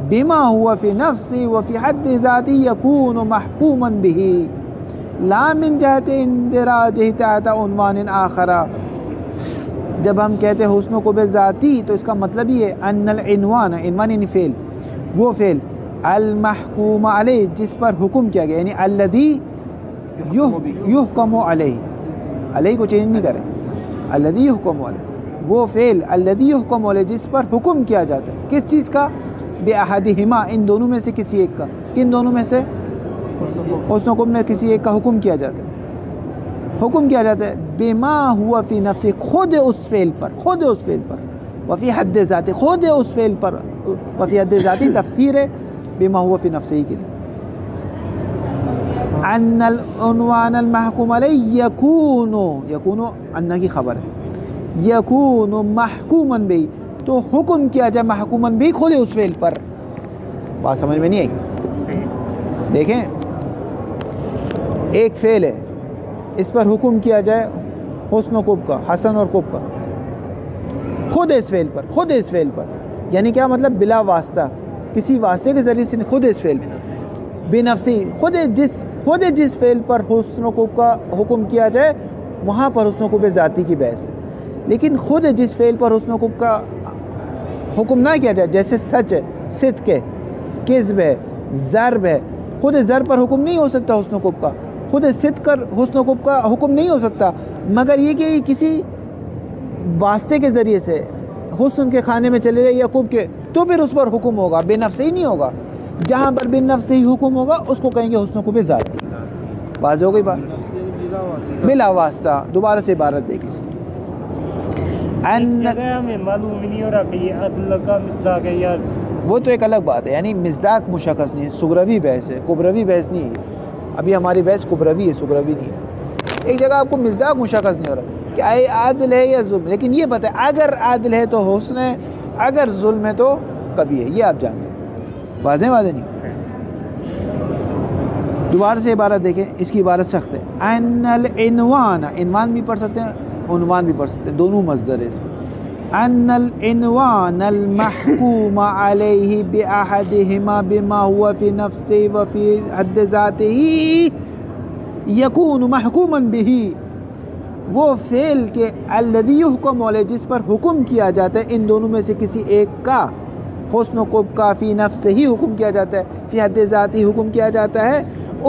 بما هو فی نفسی وفی حد ذاتی یکون محکوما به لا من جہت اندراجہ تحت عنوان آخر. جب ہم کہتے ہیں حسن و قبح ذاتی تو اس کا مطلب یہ ہے ان العنوان، عنوان یعنی فعل، وہ فعل المحکوم علیہ جس پر حکم کیا گیا، یعنی الذی یحکم علیہ، علیہ کو چینج نہیں کریں، الذی یحکم علیہ، وہ فعل الذی یحکم علیہ جس پر حکم کیا جاتا ہے. کس چیز کا؟ باحدہما، ان دونوں میں سے کسی ایک کا. کن دونوں میں سے؟ حسن و قبح میں کسی ایک کا حکم کیا جاتا ہے. حکم کیا جاتا ہے بما ہوا فی نفسی، خود اس فعل پر، وفی حد ذاتی، خود اس فعل پر، وفی حد ذاتی تفسیر ہے بما ہوا فی نفسی کے لیے. ان العنوان المحکوم علیہ یکون ان کی خبر ہے، یکون محکوما بہ، تو حکم کیا جائے محکوما بہ خود اس فعل پر. بات سمجھ میں نہیں آئی؟ دیکھیں ایک فعل ہے، اس پر حکم کیا جائے حسن و قبح کا، حسن اور قبح کا، خود اس فعل پر، یعنی کیا مطلب؟ بلا واسطہ، کسی واسطے کے ذریعے سے خود اس فعل پر، بنفسی، خود جس فعل پر حسن و قبح کا حکم کیا جائے وہاں پر حسن و قبح ذاتی کی بحث ہے. لیکن خود جس فعل پر حسن و قبح کا حکم نہ کیا جائے، جیسے سچ ہے، صدق ہے، کذب ہے، ضرب ہے، خود ضرب پر حکم نہیں ہو سکتا حسن و قبح کا، خود صدق پر حسن و قبح کا حکم نہیں ہو سکتا، مگر یہ کہ کسی واسطے کے ذریعے سے حسن کے خانے میں چلے جائے یا قبح کے، تو پھر اس پر حکم ہوگا، بے نفس ہی نہیں ہوگا. جہاں پر بے نفس ہی حکم ہوگا اس کو کہیں گے حسن و قبح ذاتی. واضح ہو گئی بات؟ بلا واسطہ. دوبارہ سے عبارت دیکھیں. ان جگہ ہمیں معلوم نہیں ہو رہا کہ یہ عدل کا مصداق ہے یا وہ تو ایک الگ بات ہے، یعنی مصداق مشخص نہیں ہے، سغروی بحث ہے، کبروی بحث نہیں ہے. ابھی ہماری بحث کبروی ہے، سغروی نہیں ہے. ایک جگہ آپ کو مصداق مشخص نہیں ہو رہا کہ عادل ہے یا ظلم، لیکن یہ بتائیں اگر عادل ہے تو حسن ہے، اگر ظلم ہے تو کبھی ہے، یہ آپ جانتے ہیں. واضح نہیں. دوبارہ سے عبارت دیکھیں، اس کی عبارت سخت ہے. ان العنوان، عنوان بھی پڑھ سکتے ہیں، عنوان بھی پڑھ سکتے ہیں، دونوں مصدر ہے اس میں. ان العنوان المحکوم علیہ باحدہما بما هو فی نفسه وفی حد ذاته یکون محکوما به، وہ فعل کے الذی یحکم علیہ جس پر حکم کیا جاتا ہے ان دونوں میں سے کسی ایک کا، حسن و قبح کا فی نفس ہی حکم کیا جاتا ہے، فی حد ذاتی حکم کیا جاتا ہے،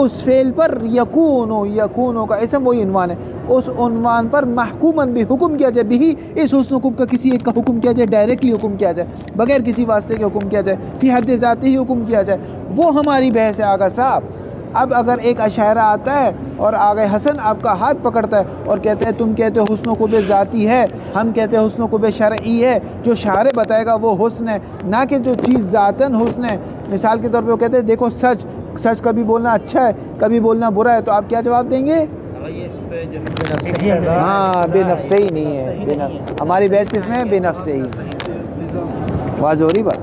اس فعل پر یکونو کا اسم وہی عنوان ہے، اس عنوان پر محکوماً بھی حکم کیا جائے، بھی اس حسن و قبح کا کسی ایک کا حکم کیا جائے، ڈائریکٹلی حکم کیا جائے، بغیر کسی واسطے کے حکم کیا جائے، فی حد ذاتی ہی حکم کیا جائے، وہ ہماری بحث ہے آغا صاحب. اب اگر ایک اشاعرہ آتا ہے اور آگے حسن آپ کا ہاتھ پکڑتا ہے اور کہتے ہیں تم کہتے ہو حسن و قبح ذاتی ہے، ہم کہتے ہیں حسن و قبح شرعی ہے، جو شارع بتائے گا وہ حسن ہے، نہ کہ جو چیز ذاتاً حسن ہے. مثال کے طور پہ وہ کہتے ہیں دیکھو سچ کبھی بولنا اچھا ہے، کبھی بولنا برا ہے، تو آپ کیا جواب دیں گے؟ یہ اس پہ جو ہے بے نفس ہاں بے نفس ہی نہیں ہے، ہماری بحث کس میں ہے؟ بے نفس ہی. واضح ہو رہی بات.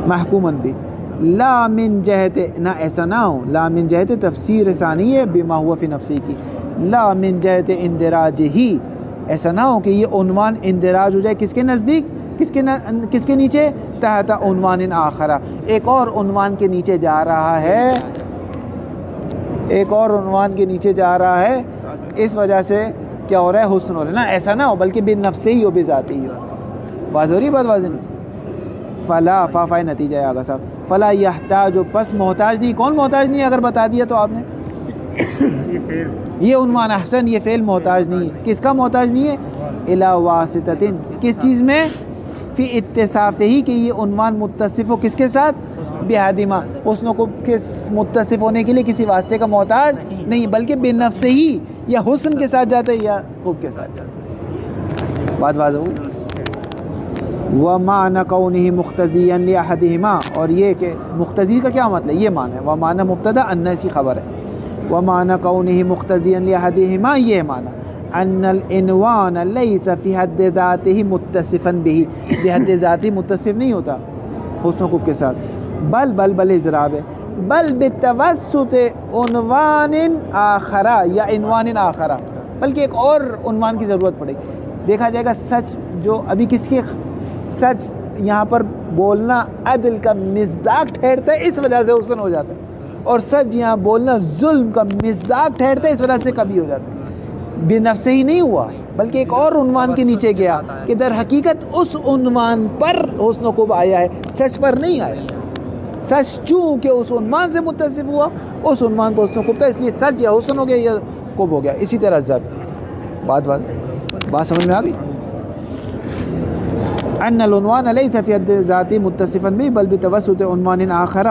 محکوماً بھی لا من جہت، نہ ایسا نہ ہو، لا من جہت تفسیر ثانی ہے بما ہوا فی نفسی کی، لا من جہت اندراج ہی، ایسا نہ ہو کہ یہ عنوان اندراج ہو جائے کس کے نزدیک، کس کے نیچے، تحت عنوان آخرہ، ایک اور عنوان کے نیچے جا رہا ہے، ایک اور عنوان کے نیچے جا رہا ہے، اس وجہ سے کیا ہو رہا ہے؟ حسن ہو رہا ہے. نہ ایسا نہ ہو، بلکہ بے نفس ہی ہو، بے ذاتی ہی ہو. واضح ہو رہی بات؟ واضح نہیں. فلا فافائی نتیجہ ہے آگا صاحب. فلا یحتاج، پس محتاج نہیں. کون محتاج نہیں ہے اگر بتا دیا تو آپ نے؟ یہ عنوان احسن، یہ فعل محتاج نہیں ہے. کس کا محتاج نہیں ہے؟ الی واسطۃ، کس چیز میں؟ فی اتصافہ ہی، کہ یہ عنوان متصف ہو کس کے ساتھ؟ بہادمہ، حسن کو کس متصف ہونے کے لیے کسی واسطے کا محتاج نہیں، بلکہ بے نفس ہی یا حسن کے ساتھ جاتا ہے یا خوب کے ساتھ جاتا ہے. بات واضح ہوگی. وَمَعْنَ كَوْنِهِ مُخْتَزِيًا لِأَحَدِهِمَا، اور یہ کہ مختزی کا کیا مطلب؟ یہ معنی ہے. وَمَعْنَ مبتدا، ان اس کی خبر ہے. وَمَعْنَ كَوْنِهِ مُخْتَزِيًا لِأَحَدِهِمَا، یہ معنی ان العنوان ليس في حد ذاته متصفا به، بحد ذاتی متصف نہیں ہوتا حسن و قبح کے ساتھ، بل اضراب ہے، بل بتوسط عنوان آخرہ یا عنوان آخرہ، بلکہ ایک اور عنوان کی ضرورت پڑے گی. دیکھا جائے گا سچ جو ابھی کس کے، سچ یہاں پر بولنا عدل کا مصداق ٹھہرتا ہے، اس وجہ سے حسن ہو جاتا ہے، اور سچ یہاں بولنا ظلم کا مصداق ٹھہرتا ہے، اس وجہ سے کبھی ہو جاتا ہے. بے نفس ہی نہیں ہوا، بلکہ ایک اور عنوان کے نیچے گیا کہ در حقیقت اس عنوان پر حسن و قبح آیا ہے، سچ پر نہیں آیا. سچ چونکہ اس عنوان سے متصف ہوا، اس عنوان پر حسن و قبح تھا، اس لیے سچ یا حسن ہو گیا یا قبح ہو گیا. اسی طرح ضرب. بات سمجھ میں آ گئی؟ ان العنوان ليس في حد ذاتی متصفا به بل بتوسط عنوان آخر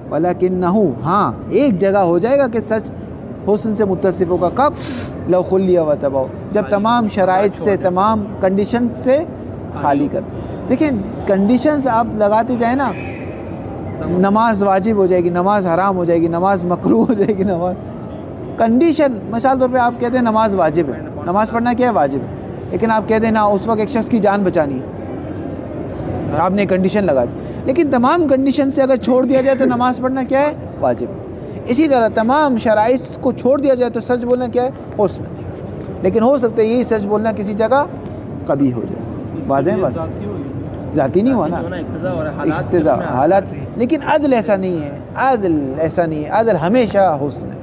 ولکنہ، ہاں ایک جگہ ہو جائے گا کہ سچ حسن سے متصف ہوگا. کب؟ لو خلی و تباؤ، جب تمام شرائط سے، تمام کنڈیشن سے خالی کر. دیکھیں کنڈیشنز آپ لگاتے جائیں نا، نماز واجب ہو جائے گی، نماز حرام ہو جائے گی، نماز مکروہ ہو جائے گی. نماز کنڈیشن، مثال طور پہ آپ کہتے ہیں نماز واجب ہے، نماز پڑھنا کیا ہے؟ واجب ہے. لیکن آپ کہتے ہیں نا اس وقت ایک شخص کی جان بچانی ہے، آپ نے کنڈیشن لگا دی. لیکن تمام کنڈیشن سے اگر چھوڑ دیا جائے تو نماز پڑھنا کیا ہے؟ واجب. اسی طرح تمام شرائط کو چھوڑ دیا جائے تو سچ بولنا کیا ہے؟ حسن. لیکن ہو سکتا ہے یہی سچ بولنا کسی جگہ کبھی ہو جائے. واضح ہے بات؟ ذاتی نہیں ہوا نا، اقتضا حالات. لیکن عدل ایسا نہیں ہے، عدل ایسا نہیں ہے، عدل ہمیشہ حسن ہے.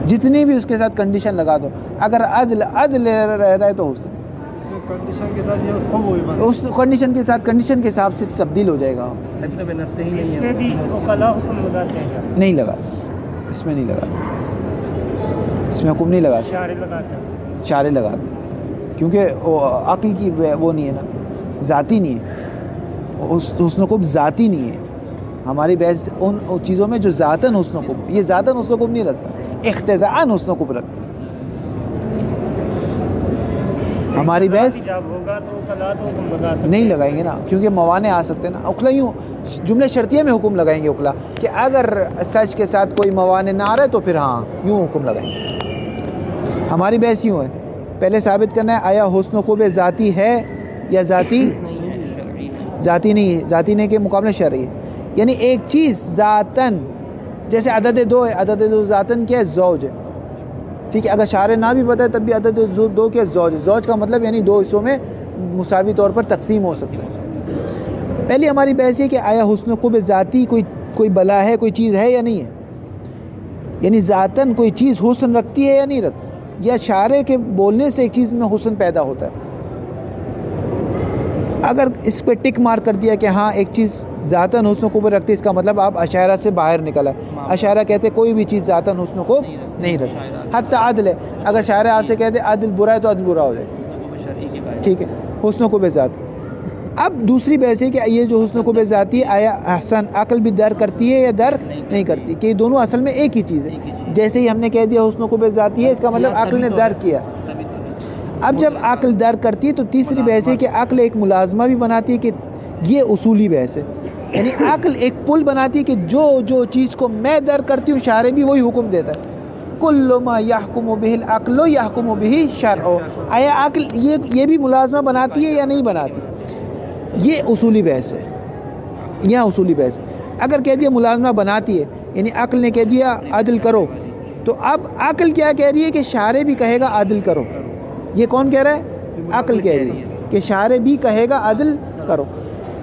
جتنی بھی اس کے ساتھ کنڈیشن لگا دو، اگر عدل رہ رہا ہے تو حسن. کنڈیشن کے ساتھ یہ خوب ہوئی بات، اس کنڈیشن کے ساتھ، کنڈیشن کے حساب سے تبدیل ہو جائے گا. بے نفس ہی اس نہیں میں ہے. بھی وکلا حکم لگاتے ہیں کیا؟ نہیں لگاتے، اس میں نہیں لگاتے، اس میں حکم نہیں لگاتے، اشارے لگاتے ہیں. اشارے لگاتے ہیں، کیونکہ وہ عقل کی وہ نہیں ہے نا، ذاتی نہیں ہے. حسن و قبح ذاتی نہیں ہے. ہماری بحث ان چیزوں میں جو ذاتاً حسن و قبح، یہ ذاتاً حسن و قبح نہیں رکھتا، اقتضاءً حسن و قبح رکھتا. ہماری بحث جب ہوگا تو کلا تو حکم لگا سکتے نہیں لگائیں گے نا، کیونکہ موانع آ سکتے ہیں نا. اخلا یوں جملے شرطیہ میں حکم لگائیں گے اخلا کہ اگر سچ کے ساتھ کوئی موانع نہ آ رہا ہے تو پھر ہاں یوں حکم لگائیں گے. ہماری بحث یوں ہے، پہلے ثابت کرنا ہے آیا حسن و خوب ذاتی ہے یا ذاتی ذاتی نہیں ہے. ذاتی نہیں کے مقابلے شرعی ہے. یعنی ایک چیز ذاتاً، جیسے عدد 2 ہے، عدد 2 ذاتاً کیا ہے؟ زوج ہے. ٹھیک ہے، اگر شارع نہ بھی بتائے تب بھی عدد 2 کیا ہے؟ زوج. زوج کا مطلب یعنی 2 حصوں میں مساوی طور پر تقسیم ہو سکتا ہے. پہلی ہماری بحث ہے کہ آیا حسن و خوب ذاتی کوئی بلا ہے، کوئی چیز ہے یا نہیں ہے. یعنی ذاتاً کوئی چیز حسن رکھتی ہے یا نہیں رکھتی، یا شارع کے بولنے سے ایک چیز میں حسن پیدا ہوتا ہے. اگر اس پہ ٹک مار کر دیا کہ ہاں ایک چیز ذاتاً حسن و خوب رکھتی ہے، اس کا مطلب آپ اشاعرہ سے باہر نکلا ہے. اشاعرہ کہتے کوئی بھی چیز ذاتاً حسن و خوب نہیں رکھتی. حتی عدل ہے، اگر شاعر آپ سے کہتے عدل برا ہے تو عدل برا ہو جائے. ٹھیک ہے، حسن و خوب ذات. اب دوسری بحث ہے کہ یہ جو حسن و خوب ذاتی ہے آیا احسن عقل بھی درک کرتی ہے یا درک نہیں کرتی، کہ یہ دونوں اصل میں ایک ہی چیز ہے. جیسے ہی ہم نے کہہ دیا حسن و خوب ذاتی ہے، اس کا مطلب عقل نے درک کیا. اب جب عقل درک کرتی ہے تو تیسری بحث ہے کہ عقل ایک ملازمہ بھی بناتی ہے، کہ یہ اصولی بحث ہے. یعنی عقل ایک پل بناتی ہے کہ جو چیز کو میں درک کرتی ہوں شارع بھی وہی حکم دیتا ہے. کل ما یحکم بہ العقل یحکم بہ شرع. آیا عقل یہ بھی ملازمہ بناتی ہے یا نہیں بناتی؟ یہ اصولی بحث ہے، یہاں اصولی بحث ہے. اگر کہہ دیا ملازمہ بناتی ہے، یعنی عقل نے کہہ دیا عدل کرو، تو اب عقل کیا کہہ رہی ہے کہ شارع بھی کہے گا عدل کرو. یہ کون کہہ رہا ہے؟ عقل کہہ رہی ہے کہ شارع بھی کہے گا عدل کرو.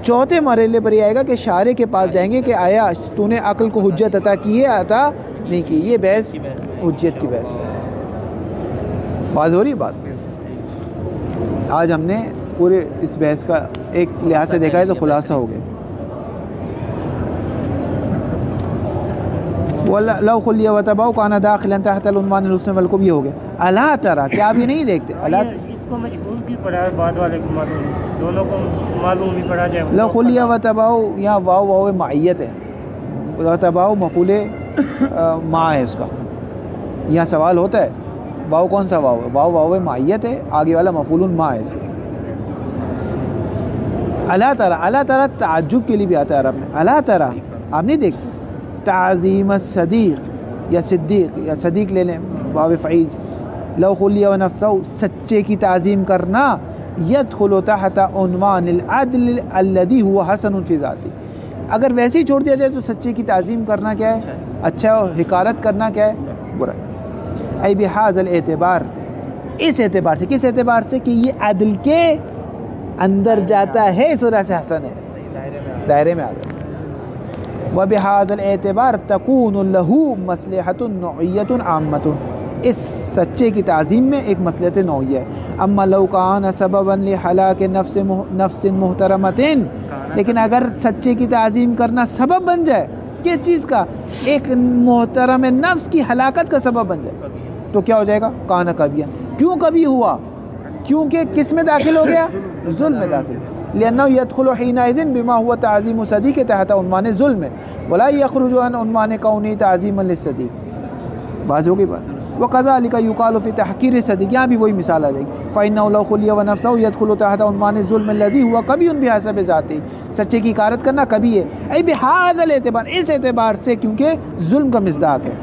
چوتھے مرحلے پر یہ آئے گا کہ شارع کے پاس جائیں گے کہ آیا تو نے عقل کو حجت عطا کی ہے عطا نہیں کی. یہ بحث حجت کی بحث ہے. واضح ہو رہی بات؟ آج ہم نے پورے اس بحث کا ایک لحاظ سے دیکھا ہے تو خلاصہ ہو گیا. لو خلیہ و تباؤ کانا داخلا تحت العنوان الحسن والقبح. یہ ہو گیا. اللہ تعالیٰ کیا آپ یہ نہیں دیکھتے؟ اللہ اس کو مشہور بھی پڑھا ہے، بعد والے کو معلوم، دونوں کو معلوم بھی پڑھا جائے. لو خلیہ و تباؤ، یہاں واو معیت ہے. و تباؤ مفعول ما ہے اس کا. یہاں سوال ہوتا ہے واو کون سا واو ہے؟ واو معیت ہے، آگے والا مفعول ما ہے اس کا. اللہ تعالیٰ تعجب کے لیے بھی آتا ہے عرب میں. اللہ تعالیٰ آپ نہیں دیکھتے. تعظیم الصدیق یا صدیق لے لیں واو فعیل. لو خلیہ و نفسہ، سچے کی تعظیم کرنا. یدخل تحت عنوان العدل الذی هو حسن فی ذاتی. اگر ویسے ہی چھوڑ دیا جائے تو سچے کی تعظیم کرنا کیا ہے؟ اچھا. اور حقارت کرنا کیا ہے؟ برا. ای بہذا الاعتبار، اس اعتبار سے. کس اعتبار سے؟ کہ یہ عدل کے اندر جاتا ہے، اس وجہ سے حسن ہے، دائرے میں آ جاتا ہے. وبہذا الاعتبار تکون لہ مصلحۃ نوعیۃ عامۃ. اس سچے کی تعظیم میں ایک مصلحت نوعیہ ہے. اما لو کان سببا لہلاک نفس محترمۃ، لیکن اگر سچے کی تعظیم کرنا سبب بن جائے کس چیز کا؟ ایک محترم نفس کی ہلاکت کا سبب بن جائے تو کیا ہو جائے گا؟ کان کبیہ. کیوں کبھی ہوا؟ کیونکہ کس میں داخل ہو گیا؟ ظلم میں داخل. لأنه يدخل حينئذ بما هو تعظيم صديق تحت عنوان ظلم ولا يخرج عن عنوان كونه تعظيما للصديق. بات ہوگی بات. وكذلك يقال في تحقير الصديق، یہاں بھی وہی مثال آ جائے گی. فإنه لو خلي ونفسه يدخل تحت عنوان الظلم الذي هو قبيح بحسب ذاته. سچے کی حقارت کرنا کبھی ہے. اي بهذا الاعتبار، اس اعتبار سے کیونکہ ظلم کا مصداق ہے.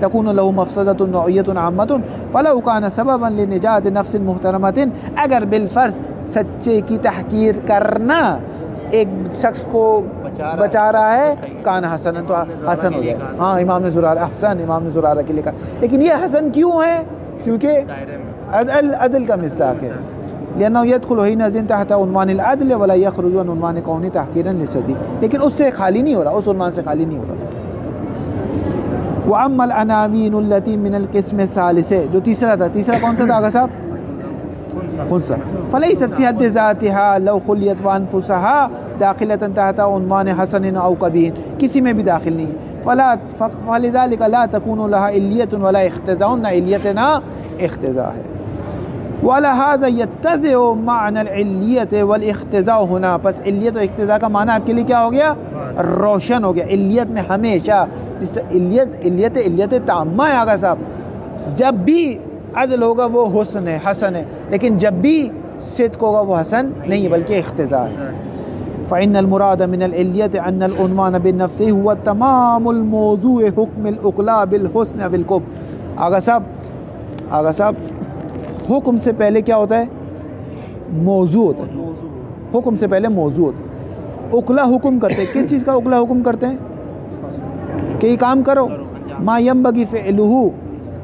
تكون له مفسدة نوعية عامة فلو كان سببا لنجاة نفس محترمة. اگر بالفرض سچے کی تحقیر کرنا ایک شخص کو بچا رہا ہے کان حسن، تو حسن ہو جائے. ہاں امام نے زرارہ احسن، امام نے زرارہ کے لکھا. لیکن یہ حسن کیوں ہے؟ کیونکہ عدل کا مصداق ہے. لأنه يدخل حينئذ تحت عنوان العدل ولا يخرج عن عنوان كونه تحقيرا للصديق. لیکن اس سے خالی نہیں ہو رہا، اس عنوان سے خالی نہیں ہو رہا. وأما العناوين التي من القسم الثالث، جو تیسرا تھا. تیسرا کون سا تھا آگا صاحب؟ خنثى. فليست في حد ذاتها لو خليت وانفسها داخلة تحت عنوان حسن او قبيح، کسی میں بھی داخل نہیں. فلذلك لا تكون لها علية ولا اختزاء، نہ علیت نہ اختزاء ہے. ولهذا يتزع معنى العلیت والاختزاء هنا. پس علیت و اختزاء کا معنی آپ کے لیے کیا ہو گیا؟ روشن ہو گیا. علیت میں ہمیشہ علیت تامہ ہے آگا صاحب. جب بھی عدل ہوگا وہ حسن ہے، حسن ہے، لیکن جب بھی صدق ہوگا وہ حسن نہیں ہے بلکہ اقتضاء ہے۔ فإن المراد من العلیة أن العنوان بالنفس هو تمام الموضوع حکم الأقلاع بالحسن بالقب۔ آغا صاحب حکم سے پہلے کیا ہوتا ہے؟ موضوع ہوتا ہے، حکم سے پہلے موضوع ہوتا ہے۔ اقلا حکم کرتے ہیں، کس چیز کا اقلا حکم کرتے ہیں؟ کہ یہ کام کرو، ما ينبغي فعلہ،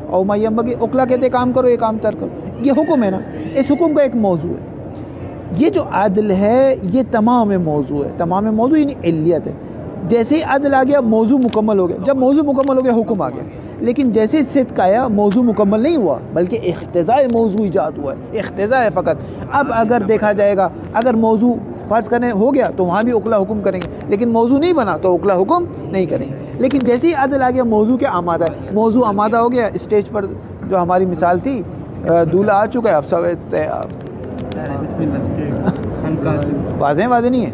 اور ما ينبغي، اقلا کہتے ہیں کام کرو، یہ کام ترک کرو، یہ حکم ہے نا، اس حکم کا ایک موضوع ہے۔ یہ جو عدل ہے یہ تمام موضوع ہے، تمام موضوع یعنی علیت ہے۔ جیسے ہی عدل آ گیا موضوع مکمل ہو گیا، جب موضوع مکمل ہو گیا حکم آ گیا، لیکن جیسے صدق آیا موضوع مکمل نہیں ہوا بلکہ اقتضاء موضوع ایجاد ہوا ہے، اقتضاء ہے فقط۔ اب اگر دیکھا جائے گا اگر موضوع فرض کرنے ہو گیا تو وہاں بھی اقلا حکم کریں گے، لیکن موضوع نہیں بنا تو اقلا حکم نہیں کریں گے۔ لیکن جیسے ہی عدل آ گیا موضوع کیا آمادہ ہے، موضوع آمادہ ہو گیا، اسٹیج پر جو ہماری مثال تھی دولہا آ چکا ہے، اب سب واضح نہیں ہے۔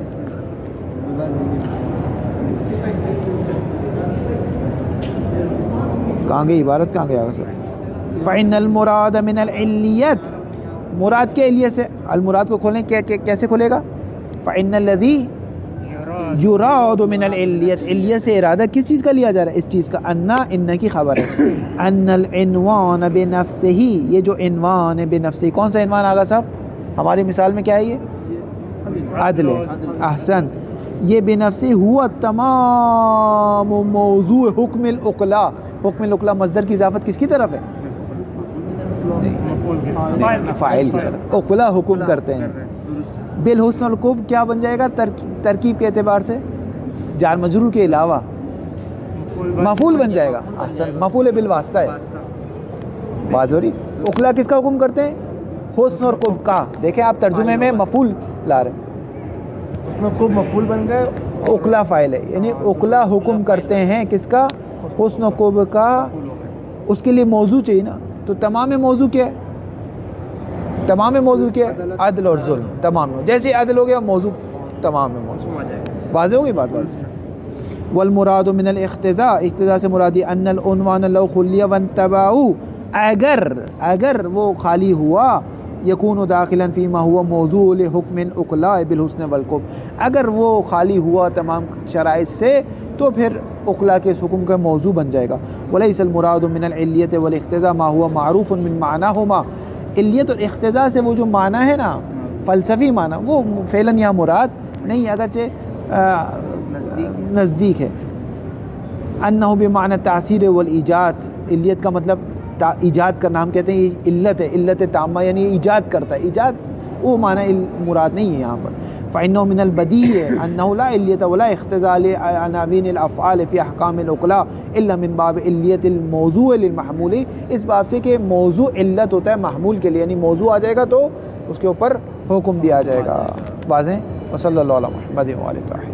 کہاں گئی عبارت، کہاں گیا سر؟ فإن المراد من العلیت، مراد کے علیت سے، المراد کو کھولیں کیسے کھولے گا؟ فإن الذی یراد من العلیت، علیت سے ارادہ کس چیز کا لیا جا رہا ہے؟ اس چیز کا، ان کی خبر ہے، ان العنوان بنفسہ، یہ جو عنوان بنفسہ، کون سا عنوان آگا صاحب؟ ہماری مثال میں کیا ہے؟ یہ عدل ہے، احسن۔ یہ بنفسہ ہوا تمام موضوع حکم الاقلاع، حکم الاقلاع مصدر کی اضافت کس کی طرف ہے؟ فاعل کی طرف، اقلاع حکم کرتے ہیں۔ بالحسن القب کیا بن جائے گا ترکیب کے اعتبار سے؟ جار مجرور کے علاوہ مفعول بن جائے گا، احسن، مفعول بالواسطہ ہے، بات ہو رہی۔ اقلاع کس کا حکم کرتے ہیں؟ حسن اور قب کا۔ دیکھیں آپ ترجمے میں مفعول لا رہے ہیں، اس میں قب مفعول بن گئے، اقلاع فاعل ہے، یعنی اقلاع حکم کرتے ہیں کس کا؟ حسن و قب کا۔ اس کے لیے موضوع چاہیے نا، تو تمام موضوع کیا ہے؟ تمام موضوع کیا ہے؟ عدل اور ظلم، تمام۔ جیسے ہی عدل ہو گیا موضوع تمام موضوع، واضح ہوگی بات؟ واضح۔ والمراد من الاقتضاء، اقتضاء سے مرادی ان العنوان لو خلی وانتبعوا، اگر وہ خالی ہوا، یکون داخلا فیما ہوا موضوع لحکم الاقلاع بالحسن والقب، اگر وہ خالی ہوا تمام شرائط سے تو پھر اقلاع کے اس حکم کا موضوع بن جائے گا۔ ولیس المراد من العلیت والاقتضاء ما هو معروف من معناهما، علیت اور اقتضاء سے وہ جو معنی ہے نا، فلسفی معنی، وہ فعلاً یہاں مراد نہیں، اگرچہ نزدیک ہے۔ انہ بمعنی تاثیر والایجاد، علیت کا مطلب ایجاد کرنا، ہم کہتے ہیں یہ علت ہے، علت تامہ یعنی ایجاد کرتا ہے، ایجاد وہ معنی مراد نہیں ہے یہاں پر۔ فإنه من البدیع انه لا علیت ولا اقتضاء لعناوین الافعال فی احکام الاقلاع الا من باب علیت الموضوع للمحمول، اس باب سے کہ موضوع علت ہوتا ہے محمول کے لیے، یعنی موضوع آ جائے گا تو اس کے اوپر حکم بھی آ جائے گا، واضح۔ وصلی اللہ علی محمد وعلی طاہر۔